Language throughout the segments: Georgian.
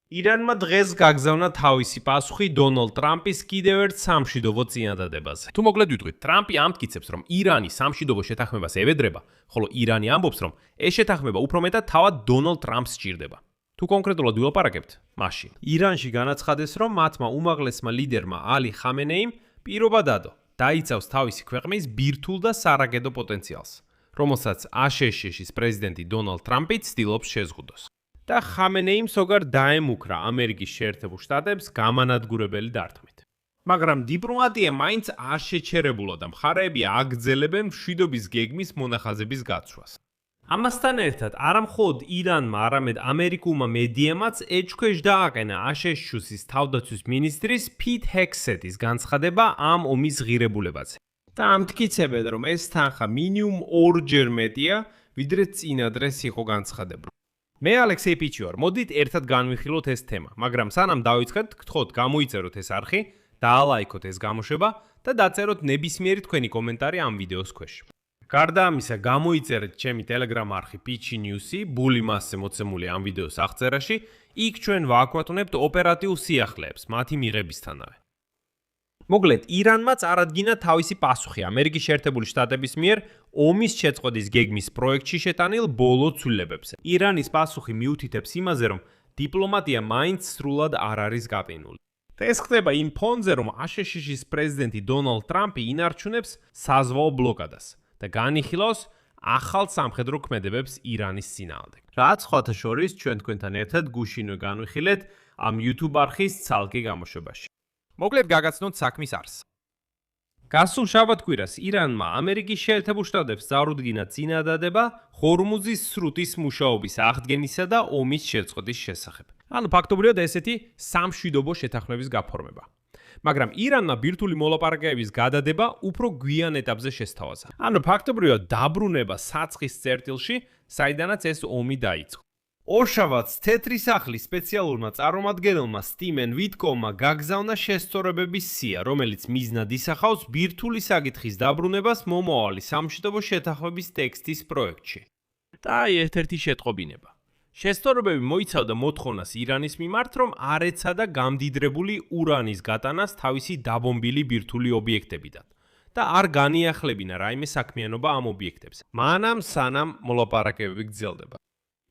ირანმა დღეს გაგზავნა თავისი პასუხი დონალდ ტრამპის კიდევ ერთ სამშვიდობო წინადადებაზე. თუ მოკლედ ვიტყვით, ტრამპი ამტკიცებს, რომ ირანი სამშვიდობო შეთანხმებას ევედრება, ხოლო ირანი ამბობს, რომ ეს შეთანხმება უფრო მეტად თავად დონალდ ტრამპს სჭირდება. თუ კონკრეტულად ვილაპარაკებთ, მაშინ ირანში განაცხადეს, რომ მათმა უმაღლესმა ლიდერმა ალი ხამენეიმ პირობა დადო, დაიცავს თავისი ქვეყნის ბირთვულ და სარაკეტო პოტენციალს, რომელსაც აშშ-ის პრეზიდენტი დონალდ ტრამპი ცდილობს შეზღუდოს. და ხამენეიმ ზოგადად დაემუქრა ამერიკის შეერთებულ შტატებს გამანადგურებელი დარტყმით. მაგრამ დიპლომატია მაინც არ შეჩერებულა და მხარეები აგრძელებენ მშვიდობის გეგმის მონახაზების გაცვლას. ამასთან ერთად, არა მხოლოდ ირანმა, არამედ ამერიკულმა მედიამაც ეჭქვეშ დააყენა აშშ-ის თავდაცვის მინისტრის პიტ ჰექსეტის განცხადება ამ ომის ღირებულებაზე. და ამტკიცებენ, რომ ეს თანხა მინიმუმ 2-ჯერ მეტია, ვიდრე წინადრეს იყო განცხადებული. მე ალექსეი პიჩი ვარ, მოდით ერთად განვიხილოთ ეს თემა, მაგრამ სანამ დავიწყებთ, გთხოვთ გამოიწეროთ ეს არხი, დაალაიქოთ ეს გამოშვება და დაწეროთ ნებისმიერი თქვენი კომენტარი ამ ვიდეოს ქვეშ. გარდა ამისა, გამოიწერეთ ჩემი Telegram არხი Pitchy News-ი, ბული მასზე მოცემული ამ ვიდეოს აღწერაში, იქ ჩვენ ვააქვათუნებთ ოპერატიულ სიახლეებს მათი მიღებისთანავე. მოკლედ, ირანმა წარადგინა თავისი პასუხი ამერიკის შეერთებული შტატების მიერ ომის შეწყვეტის გეგმის პროექტში შეტანილ ბოლო ცვლილებებზე. ირანის პასუხი მიუთითებს იმაზე, რომ დიპლომატია მაინც სრულად არ არის გაპინული. და ეს ხდება იმ ფონზე, რომ აშშ-ის პრეზიდენტი დონალდ ტრამპი ინარჩუნებს საზღვაო ბლოკადას და განიხილავს ახალ სამხედრო ქმედებებს ირანის წინააღმდეგ. რაც სხვათა შორის ჩვენ თქვენთან ერთად გუშინვე განვიხილეთ ამ YouTube არხის ცალკე გამოშვებაში. მოკლედ გაგაცნოთ საქმის არსს. გასულ შაბათ-კვირას ირანმა ამერიკის შეერთებულ შტატებს წარუდგინა წინადადება ჰორმუზის სრუტის მუშაობის აღდგენისა და ომის შეწყვეტის შესახებ. ანუ ფაქტობრივად ესეთი სამშვიდობო შეთანხმების გაფორმება. მაგრამ ირანმა ბირთვული მოლაპარაკებების გადადება უფრო გვიან ეტაპზე შესთავაზა. ანუ ფაქტობრივად დაბრუნება საცხის წერტილში, საიდანაც ეს ომი დაიწყო. ორშაბათს თეთრი სახლის სპეციალურმა წარმომადგენელმა სტივენ ვიტკომმა გაგზავნა შესწორებების სია, რომელიც მიზნად ისახავს ბირთვული საკითხის დაბრუნებას მომავალი სამშვიდობო შეთანხმების ტექსტის პროექტში. და ერთ-ერთი შეტყობინება. შესწორებები მოიცავდა მოთხოვნას ირანის მიმართ, რომ არ ეცადა გამდიდრებული ურანის გატანას თავისი დაბომბილი ბირთვული ობიექტებიდან და არ განიახლებინა რაიმე საქმიანობა ამ ობიექტებზე, მანამ სანამ მოლაპარაკებები გრძელდება.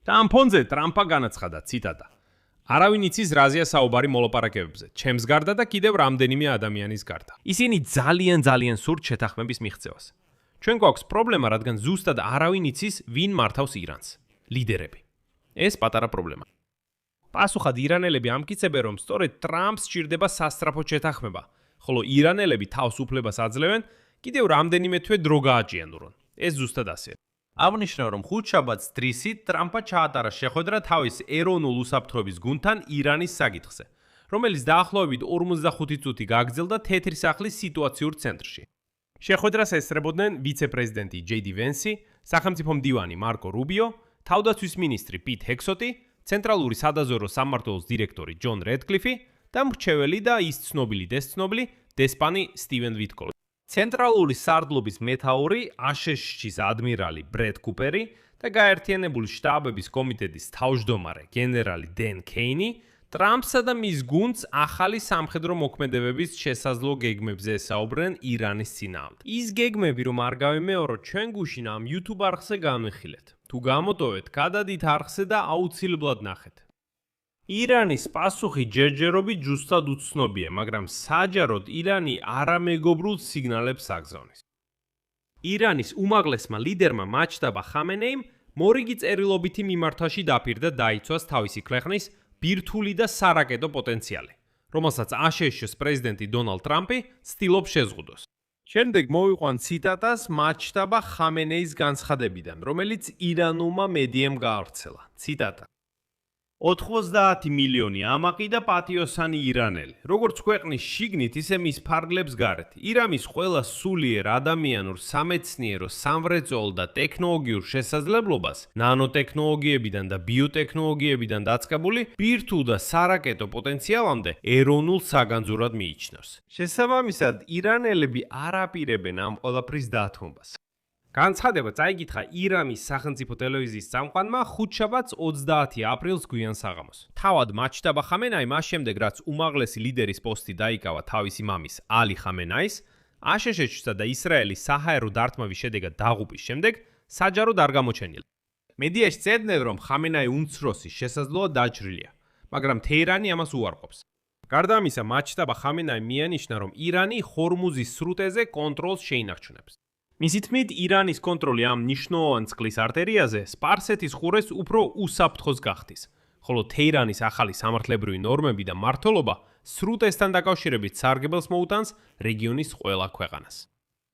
და ამ ფონზე ტრამპა განაცხადა, ციტატა: არავინ იცის რაზეა საუბარი მოლაპარაკებებზე, ჩემს გარდა და კიდევ რამდენიმე ადამიანის გარდა. ისინი ძალიან სურთ შეთანხმების მიღწევას. ჩვენ გვაქვს პრობლემა, რადგან ზუსტად არავინ იცის, ვინ მართავს ირანს. ლიდერები. ეს პატარა პრობლემა. პასუხად ირანელები ამტკიცებენ, რომ სწორედ ტრამპს სჭირდება სასწრაფო შეთანხმება, ხოლო ირანელები თავს უფლებას აძლევენ კიდევ რამდენიმე თვე დრო გააჭიანურონ. ეს ზუსტად ასეა. აღნიშნავ, რომ ხუთშაბათს დრისით ტრამპა ჩაატარა შეხვედრა თავის ეროვნულ უსაფრთხოების გუნდთან ირანის საკითხზე, რომელიც დაახლოებით 45 წუთი გაგრძელდა თეთრი სახლის სიტუაციურ ცენტრში. შეხვედრას ესწრებოდნენ ვიცე-პრეზიდენტი ჯეი დი ვენსი, სახელმწიფო მდივანი მარკო რუბიო, თავდაცვის მინისტრი პიტ ჰექსეტი, ცენტრალური სადაზვერვო სამმართველოს დირექტორი ჯონ რედკლიფი და მრჩეველი და ის ცნობილი დესპანი სტივენ ვიტკოვი. ცენტრალური სარდლობის მეთაური აშშ-ის ადმირალი ბრედ კუპერი და გაერთიანებული შტაბების კომიტეტის თავმჯდომარე გენერალი დენ კეინი ტრამპსა და მის გუნდს ახალი სამხედრო მოქმედებების შესაძლო გეგმებზე ესაუბრნენ ირანის წინააღმდეგ. ის გეგმები რომ არ გავიმეოროთ, ჩვენ გუშინ ამ YouTube არხზე განვიხილეთ. თუ გამოტოვეთ, გადადით არხზე და აუცილებლად ნახეთ. ირანის პასუხი ჯერჯერობით ზუსტად უცნობია, მაგრამ საჯაროდ ირანი არამეგობრულ სიგნალებს აგზავნის. ირანის უმაღლესმა ლიდერმა მაჯტაბა ხამენეიმ მორიგი წერილობითი მიმართვაში დაპირდა დაიცვას თავისი ქვეყნის ბირთვული და სარაკეტო პოტენციალი, რომელსაც აშშ-ის პრეზიდენტი დონალდ ტრამპი ცდილობს შეზღუდოს. შემდეგ მოვიყვან ციტატას მაჯტაბა ხამენეის განცხადებიდან, რომელიც ირანულმა მედიამ გაავრცელა. ციტატა: 90 მილიონი ამაყი და პატიოსანი ირანელი, როგორც ქვეყნის შიგნით, ისე მის ფარგლებს გარეთ. ირანის ყველა სულიერ ადამიანურ, სამეცნიერო, სამრეწველო და ტექნოლოგიურ შესაძლებლობას, ნანოტექნოლოგიებიდან და ბიოტექნოლოგიებიდან დაწყებული ბირთვულ და სარაკეტო პოტენციალამდე ეროვნულ საგანძურად მიიჩნევს. შესაბამისად, ირანელები არ აპირებენ ამ ყველაფრის დათმობას. განცხადება წაიკითხა ირანის სახელმწიფო ტელევიზიის წამყვანმა ხუთშაბათს 30 აპრილს გვიან საღამოს. თავად მაჩტაბა ხამენაი მას შემდეგ რაც უმაღლესი ლიდერის პოსტი დაიკავა თავისი მამის ალი ხამენაის, აშშ-სა და ისრაელის საჰაერო დარტყმების შედეგად დაღუპვის შემდეგ საჯაროდ არ გამოჩენილა. მედიაში წერდნენ, რომ ხამენაი უმცროსი შესაძლოა დაჭრილია, მაგრამ თეირანი ამას უარყოფს. გარდა ამისა, მაჩტაბა ხამენაი მიანიშნა, რომ ირანი ჰორმუზის სრუტეზე კონტროლს შეინარჩუნებს. მისი თქმით, ირანის კონტროლი ამ მნიშვნელოვან წყლის არტერიაზე სპარსეთის ყურეს უფრო უსაფრთხოს გახდის, ხოლო თეირანის ახალი სამართლებრივი ნორმები და მმართველობა სრუტესთან დაკავშირებით სარგებელს მოუტანს რეგიონის ყველა ქვეყანას.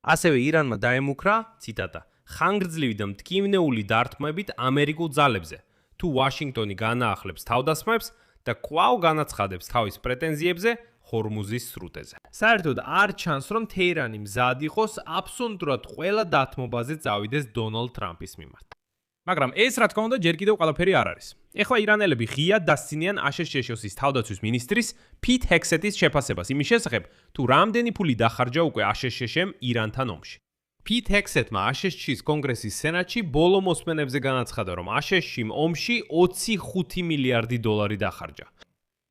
ასევე ირანმა დაემუქრა, ციტატა, ხანგრძლივი და მტკივნეული დარტყმებით ამერიკულ ძალებზე, თუ ვაშინგტონი განაახლებს თავდასხმებს და კვლავ განაცხადებს თავის პრეტენზიებზე ჰორმუზის სრუტეზე. საერთოდ არ ჩანს, რომ თეირანი მზად იყოს აბსოლუტურად ყველა დათმობაზე წავიდეს დონალდ ტრამპის მიმართ. მაგრამ ეს რა თქმა უნდა ჯერ კიდევ ყველაფერი არ არის. ეხლა ირანელები ღიად დასცინიან აშშ-ის თავდაცვის მინისტრის ფით ჰექსეტის შეფასებას იმის შესახებ, თუ რამდენი ფული დახარჯა უკვე აშშ-მ ირანთან ომში. ფით ჰექსეტმა აშშ-ის კონგრესის სენატში ბოლო მოსმენებზე განაცხადა, რომ აშშ-მ ომში 25 მილიარდი დოლარი დახარჯა.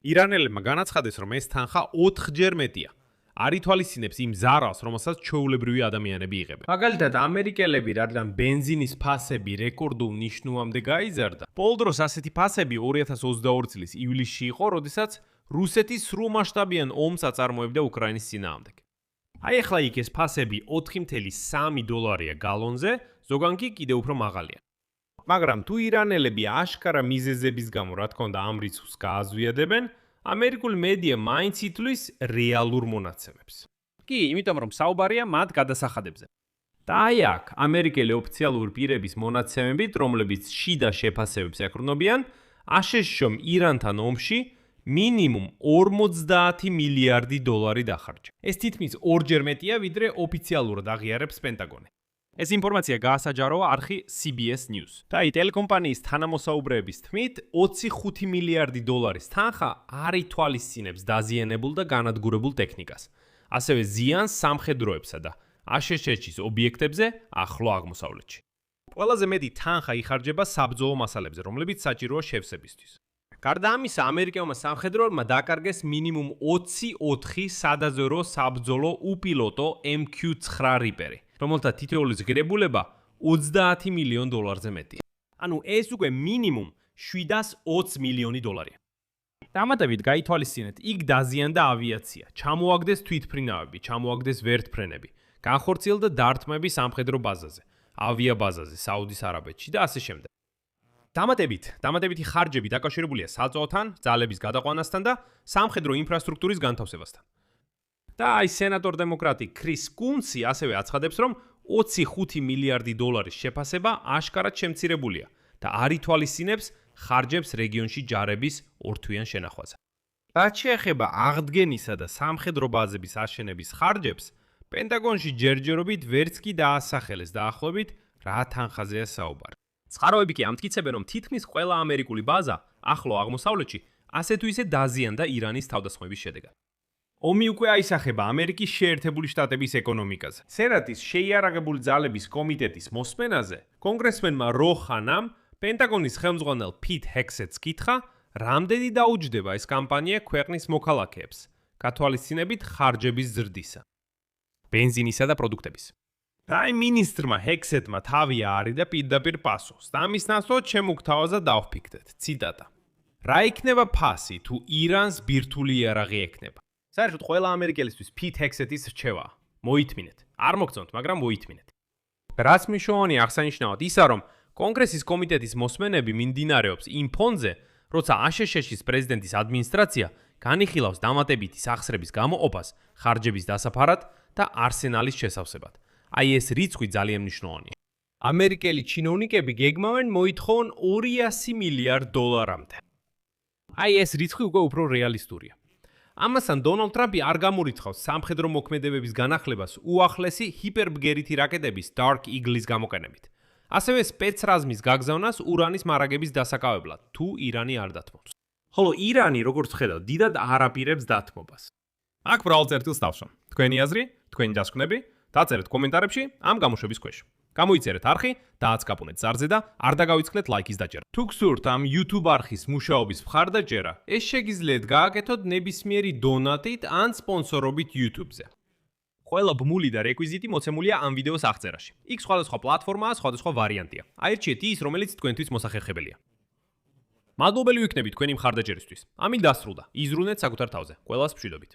ირანელებმა განაცხადეს, რომ ეს თანხა 4-ჯერ მეტია. არ ითვალისწინებს იმ ზარალს, რომელსაც ჩვეულებრივი ადამიანები იღებენ. მაგალითად, ამერიკელები, რადგან ბენზინის ფასები რეკორდულ ნიშნულამდე გაიზარდა, ბოლო დროს ასეთი ფასები 2022 წლის ივლისში იყო, როდესაც რუსეთი სრულმასშტაბიან ომს აწარმოებდა უკრაინის წინააღმდეგ. აი ახლა იქ ეს ფასები 4.3 დოლარია გალონზე, ზოგან კი კიდევ უფრო მაღალია. მაგრამ თუ ირანელები აშკარა მიზეზების გამო, რა თქმა უნდა, ამ რიცხვს გააზვიადებენ, ამერიკული მედია მაინც ითვლის რეალურ მონაცემებს. კი, იმიტომ რომ საუბარია მათ გადასახადებზე. და აი აქ, ამერიკელი ოფიციალური პირების მონაცემებით, რომლებიც შიდა შეფასებებს ეკრნობიან, აშშ-მ ირანთან ომში მინიმუმ 50 მილიარდი დოლარი დახარჯა. ეს თითქმის 2-ჯერ მეტია, ვიდრე ოფიციალურად აღიარებს პენტაგონი. ეს ინფორმაცია გაასაჯაროა არხი CBS News. და აი ტელეკომპანიის თანამოსაუბრეების თქმით, 25 მილიარდი დოლარის თანხა არ ითვალისწინებს დაზიანებულ და განადგურებულ ტექნიკას. ასევე ზიანს სამხედროებსა და აშშ-ის ობიექტებზე ახლო აღმოსავლეთში. ყველაზე მეტი თანხა იხარჯება საბრძოლო მასალებზე, რომლებიც საჭიროა შევსებისთვის. გარდა ამისა, ამერიკელმა სამხედროებმა დაკარგეს მინიმუმ 24 სადაზვერო საბრძოლო უპილოტო MQ-9 რიპერი, რომელთა თითოეულის ღირებულება 30 მილიონ დოლარზე მეტია. ანუ ეს უკვე მინიმუმ 720 მილიონი დოლარია. დამატებით გაითვალისწინეთ, იქ დაზიანდა ავიაცია, ჩამოაგდეს თვითფრინავები, ჩამოაგდეს ვერტფრენები, განხორციელდა დარტყმები სამხედრო ბაზაზე, ავიაბაზაზე საუდის არაბეთში და ასე შემდეგ. დამატებითი ხარჯები დაკავშირებულია საწვავთან, ძალების გადაყვანასთან და სამხედრო ინფრასტრუქტურის განთავსებასთან. და აი სენატორ დემოკრატი ქრის კუნცი ასევე აცხადებს, რომ 25 მილიარდი დოლარის შეფასება აშკარად შემცირებულია და არ ითვალისწინებს ხარჯებს რეგიონში ჯარების ორთვიან შენახვაზე. რაც შეეხება აღდგენისა და სამხედრო ბაზების აშენების ხარჯებს, პენტაგონში ჯერჯერობით ვერც კი დაასახელეს დაახლოებით რა თანხაზეა საუბარი. წყაროები კი ამტკიცებენ, რომ თითქმის ყველა ამერიკული ბაზა ახლო აღმოსავლეთში ასე თუ ისე დაზიანდა ირანის თავდასხმების შედეგად. ომი უკვე აისახება ამერიკის შეერთებული შტატების ეკონომიკაზე. სენატის შეიარაღებული ძალების კომიტეტის მოსმენაზე კონგრესმენმა რო ხანამ პენტაგონის ხელმძღვანელ ფით ჰექსეტს კითხა, რამდენი დაუჯდება ეს კამპანია ქვეყნის მოქალაქეებს, გათვალისწინებით ხარჯების ზრდისა, ბენზინისა და პროდუქტების. აი მინისტრმა ჰექსეტმა თავი აარიდა პირდაპირ პასუხს და ამის ნაცვლად შემოგთავაზა დავფიქრდეთ, ციტატა. რა იქნება ფასი თუ ირანს ბირთვული იარაღი ექნება? საერთოდ ყველა ამერიკელისთვის ფით ჰექსეტის რჩევა. მოითმინეთ. არ მოგწონთ, მაგრამ მოითმინეთ. რაც მნიშვნელოვანი აღსანიშნავად ისა, რომ კონგრესის კომიტეტის მოსმენები მიმდინარეობს იმ ფონზე, როცა აშშ-ის პრეზიდენტის ადმინისტრაცია განიხილავს დამატებითი სახსრების გამოყოფას ხარჯების დასაფარად და არსენალის შესავსებად. აი ეს რიცხვი ძალიან მნიშვნელოვანია. ამერიკელი ჩინოვნიკები გეგმავენ მოითხოვონ 200 მილიარდ დოლარამდე. აი ეს რიცხვი უკვე უფრო რეალისტურია. ამასთან დონალდ ტრამპი არ გამორიცხავს სამხედრო მოქმედებების განახლებას უახლესი ჰიპერბგერითი რაკეტების Dark Eagle-ის გამოყენებით. ასევე სპეცრაზმის გაგზავნას ურანის მარაგების დასაკავებლად, თუ ირანი არ დათმობს. ხოლო ირანი, როგორც ხედავთ, დიდად არ აპირებს დათმობას. აქ ბრალ წერტილს დავსვამ. თქვენი აზრი, თქვენი დასკვნები, დაწერეთ კომენტარებში ამ გამოშვების ქვეშ. გამოიწერეთ არხი, დააცკაპუნეთ ზარზე და არ დაგავიწყდეთ ლაიქის დაჭერა. თუ გსურთ ამ YouTube არხის მუშაობის მხარდაჭერა, ეს შეგიძლიათ გააკეთოთ ნებისმიერი დონატით ან სპონსორობით YouTube-ზე. ყველა ბმული და რეკვიზიტი მოცემულია ამ ვიდეოს აღწერაში. იქ სხვადასხვა პლატფორმაა, სხვადასხვა ვარიანტია. აირჩიეთ ის, რომელიც თქვენთვის მოსახერხებელია. მადლობელი ვიქნები თქვენი მხარდაჭერისთვის. ამით დასრულდა. იზრუნეთ საკუთარ თავზე. ყველას მშვიდობით.